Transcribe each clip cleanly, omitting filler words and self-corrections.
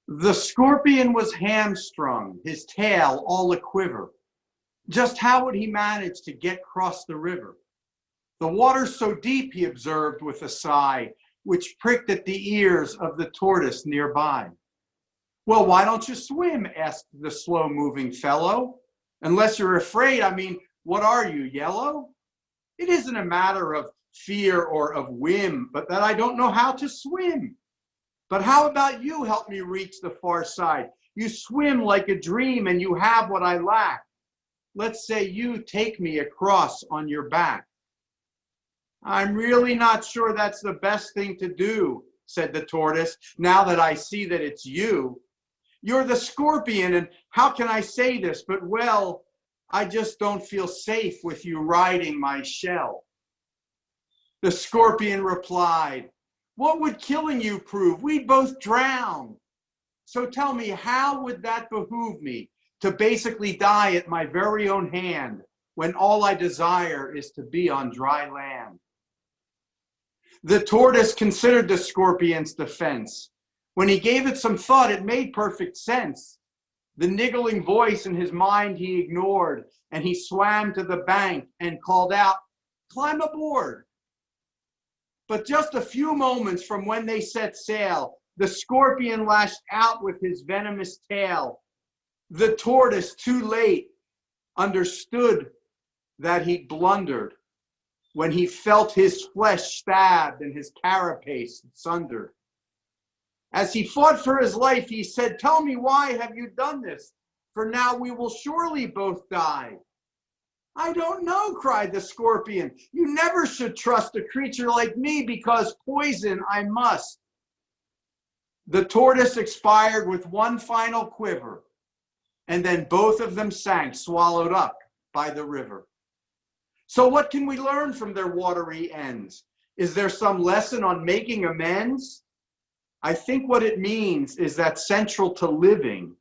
The scorpion was hamstrung, his tail all a-quiver. Just how would he manage to get across the river? The water's so deep, he observed with a sigh, which pricked at the ears of the tortoise nearby. Well, why don't you swim? Asked the slow-moving fellow. Unless you're afraid, what are you, yellow? It isn't a matter of fear or of whim, but that I don't know how to swim. But how about you help me reach the far side? You swim like a dream and you have what I lack. Let's say you take me across on your back. I'm really not sure that's the best thing to do, said the tortoise, now that I see that it's you. You're the scorpion, and how can I say this? But, well, I just don't feel safe with you riding my shell. The scorpion replied, what would killing you prove? We'd both drown. So tell me, how would that behoove me to basically die at my very own hand when all I desire is to be on dry land? The tortoise considered the scorpion's defense. When he gave it some thought, it made perfect sense. The niggling voice in his mind he ignored, and he swam to the bank and called out, climb aboard. But just a few moments from when they set sail, the scorpion lashed out with his venomous tail. The tortoise, too late, understood that he'd blundered when he felt his flesh stabbed and his carapace sundered. As he fought for his life, he said, tell me, why have you done this? For now we will surely both die. I don't know, cried the scorpion. You never should trust a creature like me, because poison I must. The tortoise expired with one final quiver, and then both of them sank, swallowed up by the river. So what can we learn from their watery ends? Is there some lesson on making amends? I think what it means is that central to living,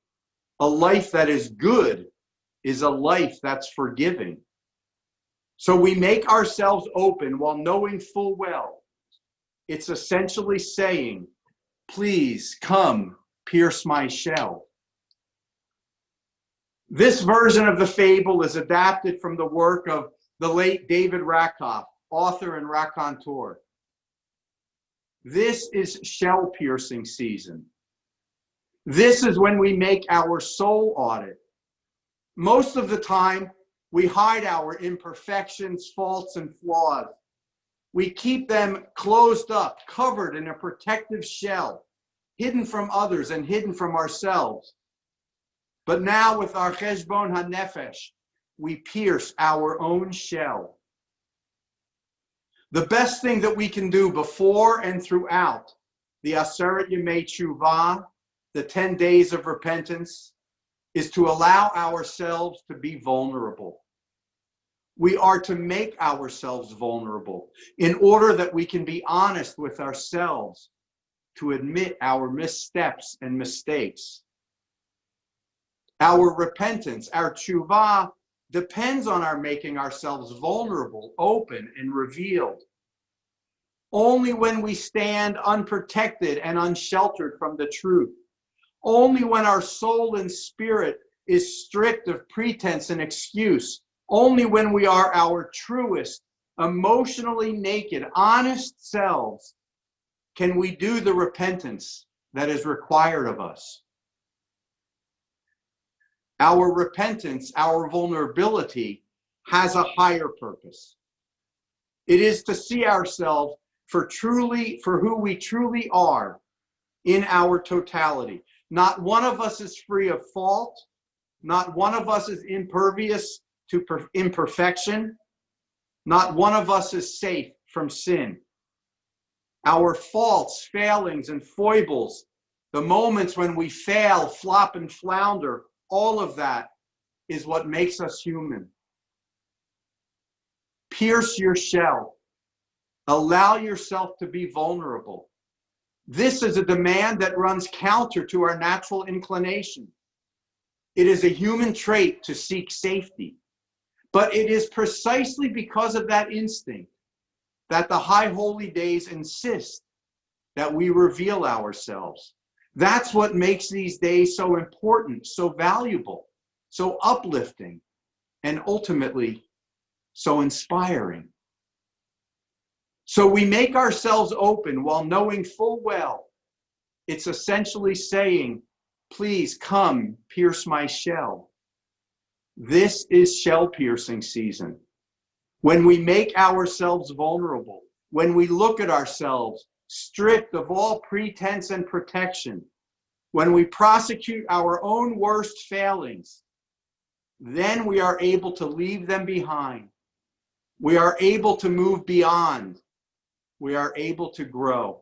a life that is good is a life that's forgiving. So we make ourselves open while knowing full well it's essentially saying, please come pierce my shell. This version of the fable is adapted from the work of the late David Rakoff, author and raconteur. This is shell piercing season. This is when we make our soul audit. Most of the time, we hide our imperfections, faults, and flaws. We keep them closed up, covered in a protective shell, hidden from others and hidden from ourselves. But now with our cheshbon hanefesh, we pierce our own shell. The best thing that we can do before and throughout the Aseret Yemei Teshuvah, the 10 days of repentance, is to allow ourselves to be vulnerable. We are to make ourselves vulnerable in order that we can be honest with ourselves, to admit our missteps and mistakes. Our repentance, our teshuvah, depends on our making ourselves vulnerable, open, and revealed. Only when we stand unprotected and unsheltered from the truth, only when our soul and spirit is stripped of pretense and excuse, only when we are our truest, emotionally naked, honest selves, can we do the repentance that is required of us. Our repentance, our vulnerability, has a higher purpose. It is to see ourselves for who we truly are in our totality. Not one of us is free of fault. Not one of us is impervious to imperfection. Not one of us is safe from sin. Our faults, failings, and foibles, the moments when we fail, flop, and flounder, all of that is what makes us human. Pierce your shell. Allow yourself to be vulnerable. This is a demand that runs counter to our natural inclination. It is a human trait to seek safety. But it is precisely because of that instinct, that the high holy days insist that we reveal ourselves. That's what makes these days so important, so valuable, so uplifting, and ultimately so inspiring. So we make ourselves open while knowing full well it's essentially saying, please come pierce my shell. This is shell piercing season. When we make ourselves vulnerable, when we look at ourselves stripped of all pretense and protection, when we prosecute our own worst failings, then we are able to leave them behind. We are able to move beyond. We are able to grow.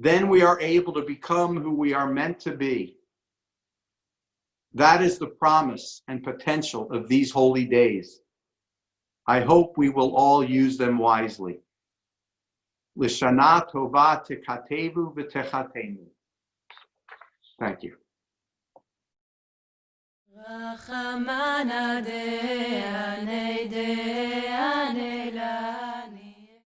Then we are able to become who we are meant to be. That is the promise and potential of these holy days. I hope we will all use them wisely. L'shana tova tekatevu v'techatenu. Thank you. Rachamana de